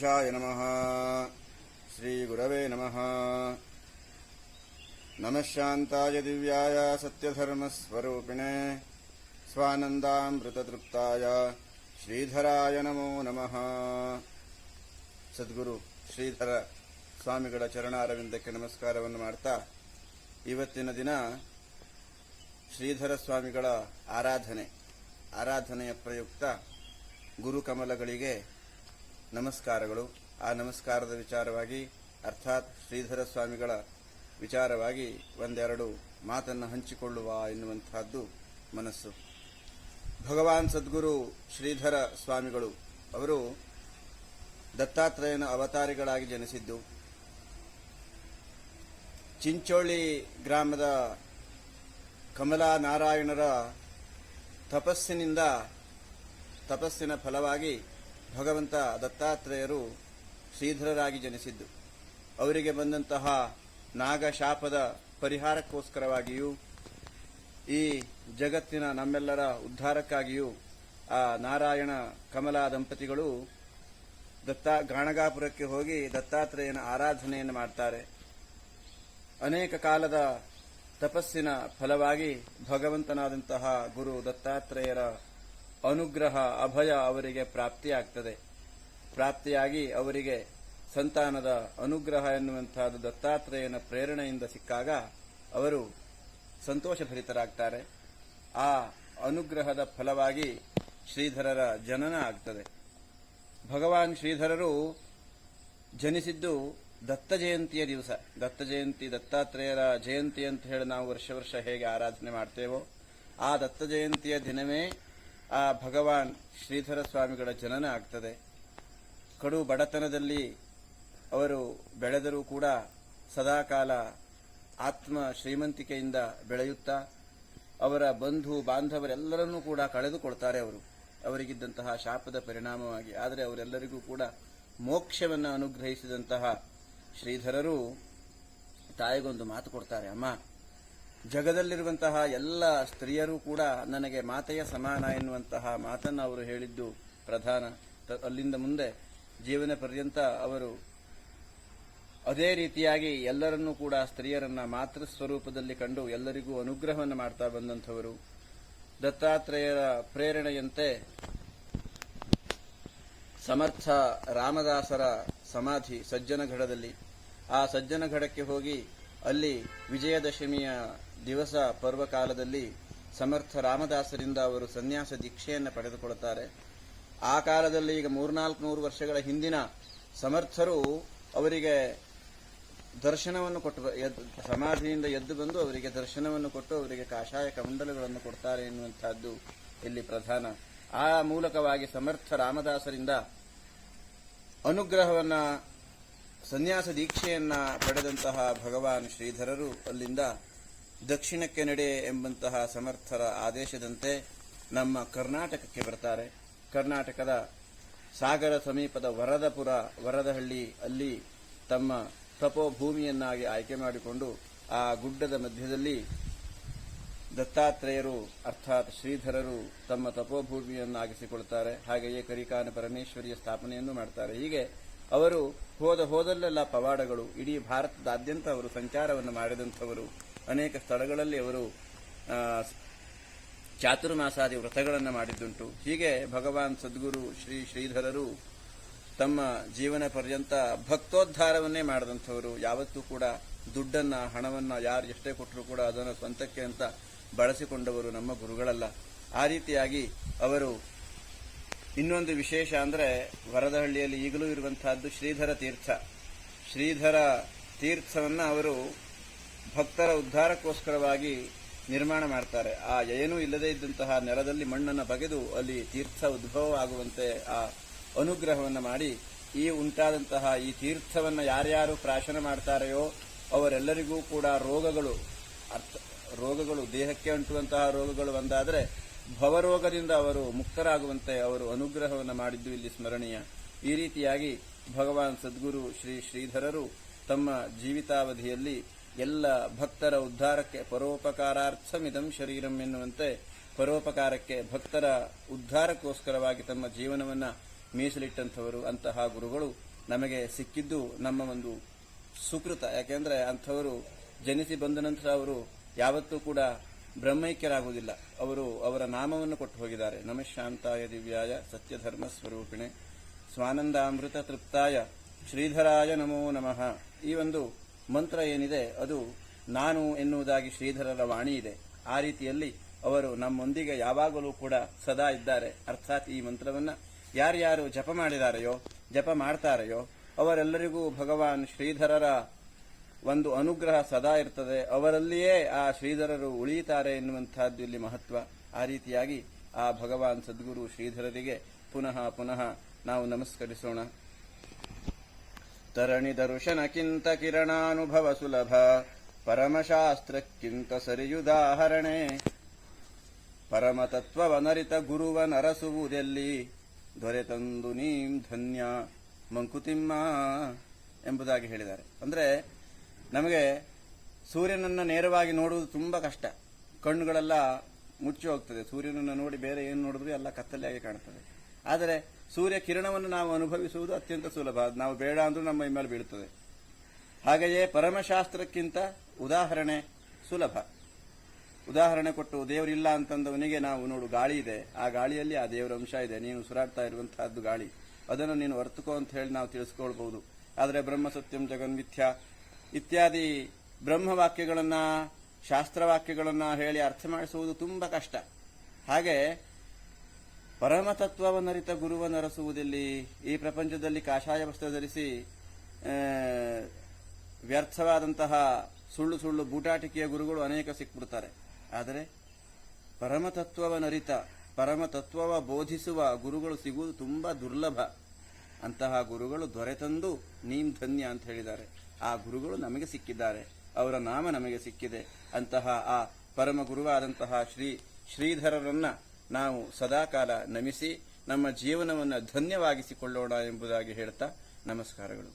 ಗಣೇಶಾಯ ನಮಃ. ಶ್ರೀ ಗುರವೇ ನಮಃ. ನಮಃ ಶಾಂತಾಯ ದಿವ್ಯಾಯ ಸತ್ಯಧರ್ಮಸ್ವರೂಪಿಣೆ ಸ್ವಾನಂದಾಮೃತತೃಪ್ತಾಯ ಶ್ರೀಧರಾಯ ನಮೋ ನಮಃ. ಸದ್ಗುರು ಶ್ರೀಧರ ಸ್ವಾಮಿಗಳ ಚರಣಾರವಿಂದಕ್ಕೆ ನಮಸ್ಕಾರವನ್ನು ಮಾಡ್ತಾ, ಇವತ್ತಿನ ದಿನ ಶ್ರೀಧರ ಸ್ವಾಮಿಗಳ ಆರಾಧನೆಯ ಪ್ರಯುಕ್ತ ಗುರುಕಮಲಗಳಿಗೆ ನಮಸ್ಕಾರಗಳು. ಆ ನಮಸ್ಕಾರದ ವಿಚಾರವಾಗಿ, ಅರ್ಥಾತ್ ಶ್ರೀಧರ ಸ್ವಾಮಿಗಳ ವಿಚಾರವಾಗಿ ಒಂದೆರಡು ಮಾತನ್ನು ಹಂಚಿಕೊಳ್ಳುವ ಎನ್ನುವಂತಹದ್ದು ಮನಸ್ಸು. ಭಗವಾನ್ ಸದ್ಗುರು ಶ್ರೀಧರ ಸ್ವಾಮಿಗಳು ಅವರು ದತ್ತಾತ್ರೇಯನ ಅವತಾರಿಗಳಾಗಿ ಜನಿಸಿದ್ದು ಚಿಂಚೋಳಿ ಗ್ರಾಮದ ಕಮಲಾ ನಾರಾಯಣರ ತಪಸ್ಸಿನ ಫಲವಾಗಿ ಭಗವಂತ ದತ್ತಾತ್ರೇಯರು ಶ್ರೀಧರರಾಗಿ ಜನಿಸಿದ್ದು. ಅವರಿಗೆ ಬಂದಂತಹ ನಾಗಶಾಪದ ಪರಿಹಾರಕ್ಕೋಸ್ಕರವಾಗಿಯೂ ಈ ಜಗತ್ತಿನ ನಮ್ಮೆಲ್ಲರ ಉದ್ಧಾರಕ್ಕಾಗಿಯೂ ಆ ನಾರಾಯಣ ಕಮಲಾ ದಂಪತಿಗಳು ಗಾಣಗಾಪುರಕ್ಕೆ ಹೋಗಿ ದತ್ತಾತ್ರೇಯನ ಆರಾಧನೆಯನ್ನು ಮಾಡ್ತಾರೆ. ಅನೇಕ ಕಾಲದ ತಪಸ್ಸಿನ ಫಲವಾಗಿ ಭಗವಂತನಾದಂತಹ ಗುರು ದತ್ತಾತ್ರೇಯರ ಅನುಗ್ರಹ, ಅಭಯ ಅವರಿಗೆ ಪ್ರಾಪ್ತಿಯಾಗಿ ಅವರಿಗೆ ಸಂತಾನದ ಅನುಗ್ರಹ ಎನ್ನುವಂತಹದ್ದು ದತ್ತಾತ್ರೇಯನ ಪ್ರೇರಣೆಯಿಂದ ಸಿಕ್ಕಾಗ ಅವರು ಸಂತೋಷಭರಿತರಾಗ್ತಾರೆ. ಆ ಅನುಗ್ರಹದ ಫಲವಾಗಿ ಶ್ರೀಧರರ ಜನನ ಆಗ್ತದೆ. ಭಗವಾನ್ ಶ್ರೀಧರರು ಜನಿಸಿದ್ದು ದತ್ತ ಜಯಂತಿಯ ದಿವಸ. ದತ್ತಾತ್ರೇಯರ ಜಯಂತಿ ಅಂತ ಹೇಳಿ ನಾವು ವರ್ಷ ಹೇಗೆ ಆರಾಧನೆ ಮಾಡ್ತೇವೋ, ಆ ದತ್ತ ಜಯಂತಿಯ ದಿನವೇ ಆ ಭಗವಾನ್ ಶ್ರೀಧರ ಸ್ವಾಮಿಗಳ ಜನನ ಆಗ್ತದೆ. ಕಡು ಬಡತನದಲ್ಲಿ ಅವರು ಬೆಳೆದರೂ ಕೂಡ ಸದಾಕಾಲ ಆತ್ಮ ಶ್ರೀಮಂತಿಕೆಯಿಂದ ಬೆಳೆಯುತ್ತಾ ಅವರ ಬಂಧು ಬಾಂಧವರೆಲ್ಲರನ್ನೂ ಕೂಡ ಕಳೆದುಕೊಳ್ತಾರೆ. ಅವರಿಗಿದ್ದಂತಹ ಶಾಪದ ಪರಿಣಾಮವಾಗಿ. ಆದರೆ ಅವರೆಲ್ಲರಿಗೂ ಕೂಡ ಮೋಕ್ಷವನ್ನು ಅನುಗ್ರಹಿಸಿದಂತಹ ಶ್ರೀಧರರು ತಾಯಿಗೊಂದು ಮಾತು ಕೊಡ್ತಾರೆ. ಅಮ್ಮ, ಜಗದಲ್ಲಿರುವಂತಹ ಎಲ್ಲ ಸ್ತ್ರೀಯರೂ ಕೂಡ ನನಗೆ ಮಾತೆಯ ಸಮಾನ ಎನ್ನುವಂತಹ ಮಾತನ್ನು ಅವರು ಹೇಳಿದ್ದು ಪ್ರಧಾನ. ಅಲ್ಲಿಂದ ಮುಂದೆ ಜೀವನ ಪರ್ಯಂತ ಅವರು ಅದೇ ರೀತಿಯಾಗಿ ಎಲ್ಲರನ್ನೂ ಕೂಡ ಸ್ತ್ರೀಯರನ್ನ ಮಾತೃ ಸ್ವರೂಪದಲ್ಲಿ ಕಂಡು ಎಲ್ಲರಿಗೂ ಅನುಗ್ರಹವನ್ನು ಮಾಡ್ತಾ ಬಂದಂಥವರು. ದತ್ತಾತ್ರೇಯರ ಪ್ರೇರಣೆಯಂತೆ ಸಮರ್ಥ ರಾಮದಾಸರ ಸಮಾಧಿ ಸಜ್ಜನಗಢದಲ್ಲಿ, ಆ ಸಜ್ಜನಗಢಕ್ಕೆ ಹೋಗಿ ಅಲ್ಲಿ ವಿಜಯದಶಮಿಯ ದಿವಸ ಪರ್ವಕಾಲದಲ್ಲಿ ಸಮರ್ಥ ರಾಮದಾಸರಿಂದ ಅವರು ಸನ್ಯಾಸ ದೀಕ್ಷೆಯನ್ನು ಪಡೆದುಕೊಳ್ಳುತ್ತಾರೆ. ಆ ಕಾಲದಲ್ಲಿ ಈಗ 300-400 ವರ್ಷಗಳ ಹಿಂದಿನ ಸಮರ್ಥರು ಅವರಿಗೆ ದರ್ಶನವನ್ನು ಕೊಟ್ಟು, ಸಮಾಧಿಯಿಂದ ಎದ್ದು ಬಂದು ಅವರಿಗೆ ದರ್ಶನವನ್ನು ಕೊಟ್ಟು ಅವರಿಗೆ ಕಾಷಾಯ ಕಮಂಡಲಗಳನ್ನು ಕೊಡ್ತಾರೆ ಎನ್ನುವಂತಹದ್ದು ಇಲ್ಲಿ ಪ್ರಧಾನ. ಆ ಮೂಲಕವಾಗಿ ಸಮರ್ಥ ರಾಮದಾಸರಿಂದ ಅನುಗ್ರಹವನ್ನ, ಸನ್ಯಾಸ ದೀಕ್ಷೆಯನ್ನ ಪಡೆದಂತಹ ಭಗವಾನ್ ಶ್ರೀಧರರು ಅಲ್ಲಿಂದ ದಕ್ಷಿಣಕ್ಕೆ ನಡೆ ಎಂಬಂತಹ ಸಮರ್ಥರ ಆದೇಶದಂತೆ ನಮ್ಮ ಕರ್ನಾಟಕಕ್ಕೆ ಬರ್ತಾರೆ. ಕರ್ನಾಟಕದ ಸಾಗರ ಸಮೀಪದ ವರದಹಳ್ಳಿ ಅಲ್ಲಿ ತಮ್ಮ ತಪೋಭೂಮಿಯನ್ನಾಗಿ ಆಯ್ಕೆ ಮಾಡಿಕೊಂಡು ಆ ಗುಡ್ಡದ ಮಧ್ಯದಲ್ಲಿ ದತ್ತಾತ್ರೇಯರು ಅರ್ಥಾತ್ ಶ್ರೀಧರರು ತಮ್ಮ ತಪೋಭೂಮಿಯನ್ನಾಗಿಸಿಕೊಳ್ತಾರೆ. ಹಾಗೆಯೇ ಕರಿಕಾನ ಪರಮೇಶ್ವರಿಯ ಸ್ಥಾಪನೆಯನ್ನು ಮಾಡ್ತಾರೆ. ಹೀಗೆ ಅವರು ಹೋದಲ್ಲೆಲ್ಲ ಪವಾಡಗಳು. ಇಡೀ ಭಾರತದಾದ್ಯಂತ ಅವರು ಸಂಚಾರವನ್ನು ಮಾಡಿದಂಥವರು. ಅನೇಕ ಸ್ಥಳಗಳಲ್ಲಿ ಅವರು ಚಾತುರ್ಮಾಸಾದಿ ವ್ರತಗಳನ್ನು ಮಾಡಿದ್ದುಂಟು. ಹೀಗೆ ಭಗವಾನ್ ಸದ್ಗುರು ಶ್ರೀಧರರು ತಮ್ಮ ಜೀವನ ಪರ್ಯಂತ ಭಕ್ತೋದ್ಧಾರವನ್ನೇ ಮಾಡಿದಂಥವರು. ಯಾವತ್ತೂ ಕೂಡ ದುಡ್ಡನ್ನ, ಹಣವನ್ನ ಯಾರು ಎಷ್ಟೇ ಕೊಟ್ಟರೂ ಕೂಡ ಅದನ್ನು ಸ್ವಂತಕ್ಕೆ ಅಂತ ಬಳಸಿಕೊಂಡವರು ನಮ್ಮ ಗುರುಗಳಲ್ಲ. ಆ ರೀತಿಯಾಗಿ ಅವರು ಇನ್ನೊಂದು ವಿಶೇಷ ಅಂದರೆ, ವರದಹಳ್ಳಿಯಲ್ಲಿ ಈಗಲೂ ಇರುವಂತಹದ್ದು ಶ್ರೀಧರ ತೀರ್ಥವನ್ನ ಅವರು ಭಕ್ತರ ಉದ್ಧಾರಕ್ಕೋಸ್ಕರವಾಗಿ ನಿರ್ಮಾಣ ಮಾಡ್ತಾರೆ. ಆ ಏನೂ ಇಲ್ಲದೇ ಇದ್ದಂತಹ ನೆಲದಲ್ಲಿ ಮಣ್ಣನ್ನು ಬಗೆದು ಅಲ್ಲಿ ತೀರ್ಥ ಉದ್ಭವ ಆಗುವಂತೆ ಆ ಅನುಗ್ರಹವನ್ನು ಮಾಡಿ, ಈ ಉಂಟಾದಂತಹ ಈ ತೀರ್ಥವನ್ನು ಯಾರ್ಯಾರು ಪ್ರಾಶನ ಮಾಡ್ತಾರೆಯೋ ಅವರೆಲ್ಲರಿಗೂ ಕೂಡ ರೋಗಗಳು ದೇಹಕ್ಕೆ ಅಂಟುವಂತಹ ರೋಗಗಳು ಒಂದಾದರೆ ಭವರೋಗದಿಂದ ಅವರು ಮುಕ್ತರಾಗುವಂತೆ ಅವರು ಅನುಗ್ರಹವನ್ನು ಮಾಡಿದ್ದು ಇಲ್ಲಿ ಸ್ಮರಣೀಯ. ಈ ರೀತಿಯಾಗಿ ಭಗವಾನ್ ಸದ್ಗುರು ಶ್ರೀಧರರು ತಮ್ಮ ಜೀವಿತಾವಧಿಯಲ್ಲಿ ಎಲ್ಲ ಭಕ್ತರ ಉದ್ಧಾರಕ್ಕೆ ಪರೋಪಕಾರಾರ್ಥಮಿದಂ ಶರೀರಂ ಎನ್ನುವಂತೆ ಪರೋಪಕಾರಕ್ಕೆ, ಭಕ್ತರ ಉದ್ಧಾರಕ್ಕೋಸ್ಕರವಾಗಿ ತಮ್ಮ ಜೀವನವನ್ನು ಮೀಸಲಿಟ್ಟಂಥವರು. ಅಂತಹ ಗುರುಗಳು ನಮಗೆ ಸಿಕ್ಕಿದ್ದು ನಮ್ಮ ಒಂದು ಸುಕೃತ. ಯಾಕೆಂದ್ರೆ ಅಂಥವರು ಜನಿಸಿ ಬಂದ ನಂತರ ಅವರು ಯಾವತ್ತೂ ಕೂಡ ಬ್ರಹ್ಮೈಕ್ಯರಾಗುವುದಿಲ್ಲ. ಅವರು ಅವರ ನಾಮವನ್ನು ಕೊಟ್ಟು ಹೋಗಿದ್ದಾರೆ. ನಮಃ ಶಾಂತಾಯ ದಿವ್ಯಾಯ ಸತ್ಯಧರ್ಮ ಸ್ವರೂಪಿಣೆ ಸ್ವಾನಂದಾಮೃತ ತೃಪ್ತಾಯ ಶ್ರೀಧರಾಯ ನಮೋ ನಮಃ. ಈ ಒಂದು ಮಂತ್ರ ಏನಿದೆ ಅದು ನಾನು ಎನ್ನುವುದಾಗಿ ಶ್ರೀಧರರ ವಾಣಿ ಇದೆ. ಆ ರೀತಿಯಲ್ಲಿ ಅವರು ನಮ್ಮೊಂದಿಗೆ ಯಾವಾಗಲೂ ಕೂಡ ಸದಾ ಇದ್ದಾರೆ. ಅರ್ಥಾತ್ ಈ ಮಂತ್ರವನ್ನ ಯಾರ್ಯಾರು ಜಪ ಮಾಡಿದಾರೆಯೋ, ಜಪ ಮಾಡ್ತಾರೆಯೋ ಅವರೆಲ್ಲರಿಗೂ ಭಗವಾನ್ ಶ್ರೀಧರರ ಒಂದು ಅನುಗ್ರಹ ಸದಾ ಇರ್ತದೆ. ಅವರಲ್ಲಿಯೇ ಆ ಶ್ರೀಧರರು ಉಳಿಯುತ್ತಾರೆ ಎನ್ನುವಂತಹದ್ದು ಇಲ್ಲಿ ಮಹತ್ವ. ಆ ರೀತಿಯಾಗಿ ಆ ಭಗವಾನ್ ಸದ್ಗುರು ಶ್ರೀಧರರಿಗೆ ಪುನಃ ಪುನಃ ನಾವು ನಮಸ್ಕರಿಸೋಣ. ತರಣಿ ದರ್ಶನಕ್ಕಿಂತ ಕಿರಣಾನುಭವ ಸುಲಭ, ಪರಮಶಾಸ್ತ್ರಕ್ಕಿಂತ ಸರಿಯುದಾಹರಣೆ, ಪರಮತತ್ವವನರಿತ ಗುರುವನರಸುವುದೆಲ್ಲಿ, ದೊರೆತಂದು ನೀಂ ಧನ್ಯ ಮಂಕುತಿಮ್ಮ ಎಂಬುದಾಗಿ ಹೇಳಿದ್ದಾರೆ. ಅಂದ್ರೆ ನಮಗೆ ಸೂರ್ಯನನ್ನು ನೇರವಾಗಿ ನೋಡುವುದು ತುಂಬಾ ಕಷ್ಟ. ಕಣ್ಣುಗಳೆಲ್ಲ ಮುಚ್ಚಿ ಹೋಗ್ತದೆ. ಸೂರ್ಯನನ್ನು ನೋಡಿ ಬೇರೆ ಏನು ನೋಡಿದ್ರು ಎಲ್ಲ ಕತ್ತಲೆಯಾಗಿ ಕಾಣುತ್ತದೆ. ಆದರೆ ಸೂರ್ಯ ಕಿರಣವನ್ನು ನಾವು ಅನುಭವಿಸುವುದು ಅತ್ಯಂತ ಸುಲಭ. ಅದು ನಾವು ಬೇಡ ಅಂದ್ರೂ ನಮ್ಮ ಮೇಲೆ ಬೀಳುತ್ತದೆ. ಹಾಗೆಯೇ ಪರಮಶಾಸ್ತ್ರಕ್ಕಿಂತ ಉದಾಹರಣೆ ಸುಲಭ. ಉದಾಹರಣೆ ಕೊಟ್ಟು ದೇವರಿಲ್ಲ ಅಂತಂದವನಿಗೆ ನಾವು ನೋಡು ಗಾಳಿ ಇದೆ, ಆ ಗಾಳಿಯಲ್ಲಿ ಆ ದೇವರ ಅಂಶ ಇದೆ, ನೀನು ಸುರಾಡ್ತಾ ಇರುವಂತಹದ್ದು ಗಾಳಿ, ಅದನ್ನು ನೀನು ವರ್ತಕೋ ಅಂತ ಹೇಳಿ ನಾವು ತಿಳಿಸ್ಕೊಳ್ಬಹುದು. ಆದರೆ ಬ್ರಹ್ಮ ಸತ್ಯಂ ಜಗನ್ಮಿಥ್ಯ ಇತ್ಯಾದಿ ಬ್ರಹ್ಮವಾಕ್ಯಗಳನ್ನ ಶಾಸ್ತ್ರವಾಕ್ಯಗಳನ್ನ ಹೇಳಿ ಅರ್ಥ ಮಾಡಿಸುವುದು ತುಂಬಾ ಕಷ್ಟ. ಹಾಗೆ ಪರಮತತ್ವವನ್ನರಿತ ಗುರುವನ್ನರಸುವುದೆಲ್ಲಿ, ಈ ಪ್ರಪಂಚದಲ್ಲಿ ಕಾಷಾಯ ವಸ್ತ್ರ ಧರಿಸಿ ವ್ಯರ್ಥವಾದಂತಹ ಸುಳ್ಳು ಸುಳ್ಳು ಬೂಟಾಟಿಕೆಯ ಗುರುಗಳು ಅನೇಕ ಸಿಕ್ಬಿಡ್ತಾರೆ. ಆದರೆ ಪರಮತತ್ವವನ್ನರಿತ ಪರಮತತ್ವವ ಬೋಧಿಸುವ ಗುರುಗಳು ಸಿಗುವುದು ತುಂಬಾ ದುರ್ಲಭ. ಅಂತಹ ಗುರುಗಳು ದೊರೆತಂದು ನೀಂ ಧನ್ಯ ಅಂತ ಹೇಳಿದ್ದಾರೆ. ಆ ಗುರುಗಳು ನಮಗೆ ಸಿಕ್ಕಿದ್ದಾರೆ, ಅವರ ನಾಮ ನಮಗೆ ಸಿಕ್ಕಿದೆ. ಅಂತಹ ಆ ಪರಮ ಗುರುವಾದಂತಹ ಶ್ರೀಧರರನ್ನ ನಾವು ಸದಾಕಾಲ ನಮಿಸಿ ನಮ್ಮ ಜೀವನವನ್ನು ಧನ್ಯವಾಗಿಸಿಕೊಳ್ಳೋಣ ಎಂಬುದಾಗಿ ಹೇಳ್ತಾ ನಮಸ್ಕಾರಗಳು.